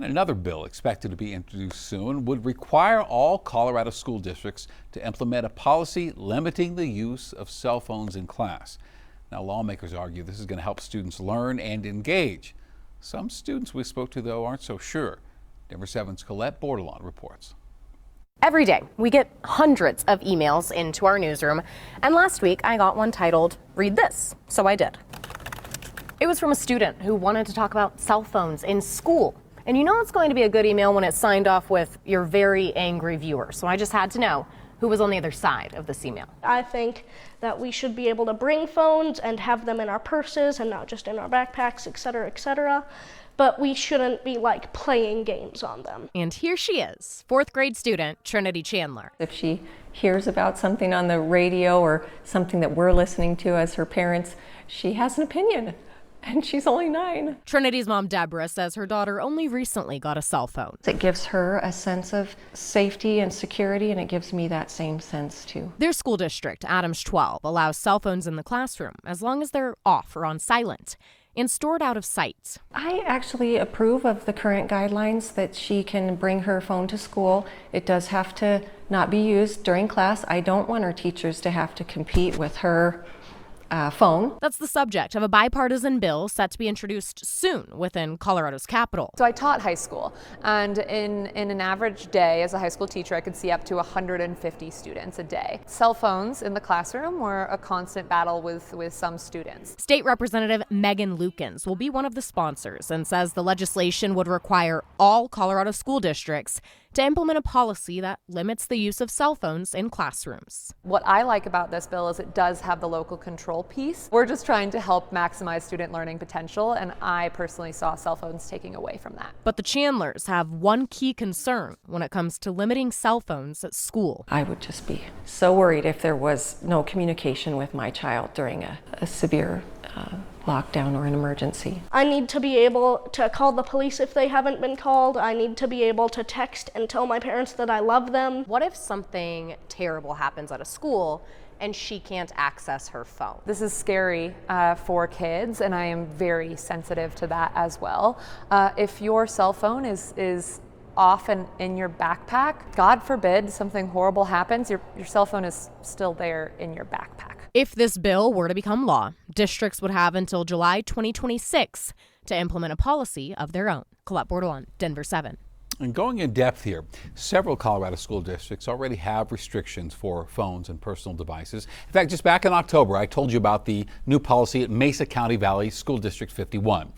And another bill expected to be introduced soon would require all Colorado school districts to implement a policy limiting the use of cell phones in class. Now, lawmakers argue this is going to help students learn and engage. Some students we spoke to, though, aren't so sure. Denver 7's Colette Bordelon reports. Every day, we get hundreds of emails into our newsroom, and last week I got one titled, "Read This," so I did. It was from a student who wanted to talk about cell phones in school. And you know it's going to be a good email when it's signed off with "your very angry viewer." So I just had to know who was on the other side of this email. I think that we should be able to bring phones and have them in our purses and not just in our backpacks, etc., etc. But we shouldn't be like playing games on them. And here she is, fourth grade student Trinity Chandler. If she hears about something on the radio or something that we're listening to as her parents, she has an opinion. And she's only 9. Trinity's mom, Deborah, says her daughter only recently got a cell phone. It gives her a sense of safety and security, and it gives me that same sense too. Their school district, Adams 12, allows cell phones in the classroom as long as they're off or on silent and stored out of sight. I actually approve of the current guidelines that she can bring her phone to school. It does have to not be used during class. I don't want her teachers to have to compete with her phone. That's the subject of a bipartisan bill set to be introduced soon within Colorado's capital. So I taught high school, and in an average day as a high school teacher, I could see up to 150 students a day. Cell phones in the classroom were a constant battle with some students. State Representative Megan Lukens will be one of the sponsors and says the legislation would require all Colorado school districts to implement a policy that limits the use of cell phones in classrooms. What I like about this bill is it does have the local control piece. We're just trying to help maximize student learning potential, and I personally saw cell phones taking away from that. But the Chandlers have one key concern when it comes to limiting cell phones at school. I would just be so worried if there was no communication with my child during a severe lockdown or an emergency. I need to be able to call the police if they haven't been called. I need to be able to text and tell my parents that I love them. What if something terrible happens at a school and she can't access her phone? This is scary for kids, and I am very sensitive to that as well. If your cell phone is off and in your backpack, God forbid something horrible happens, your cell phone is still there in your backpack. If this bill were to become law, districts would have until July 2026 to implement a policy of their own. Colette Bordelon, Denver 7. And going in depth here, several Colorado school districts already have restrictions for phones and personal devices. In fact, just back in October, I told you about the new policy at Mesa County Valley School District 51.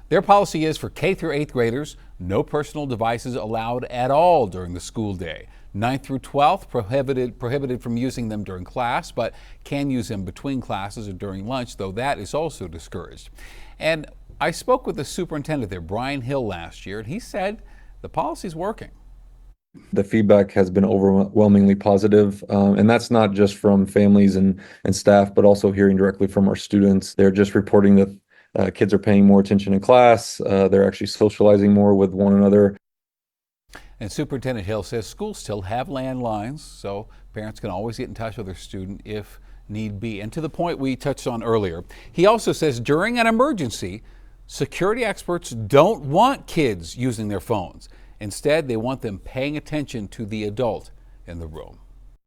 Their policy is for K through 8th graders, no personal devices allowed at all during the school day. 9th through 12th prohibited from using them during class, but can use them between classes or during lunch, though that is also discouraged. And I spoke with the superintendent there, Brian Hill, last year, and he said the policy's working. The feedback has been overwhelmingly positive, and that's not just from families and staff, but also hearing directly from our students. They're just reporting that kids are paying more attention in class. They're actually socializing more with one another. And Superintendent Hill says schools still have landlines, so parents can always get in touch with their student if need be. And to the point we touched on earlier, he also says during an emergency, security experts don't want kids using their phones. Instead, they want them paying attention to the adult in the room.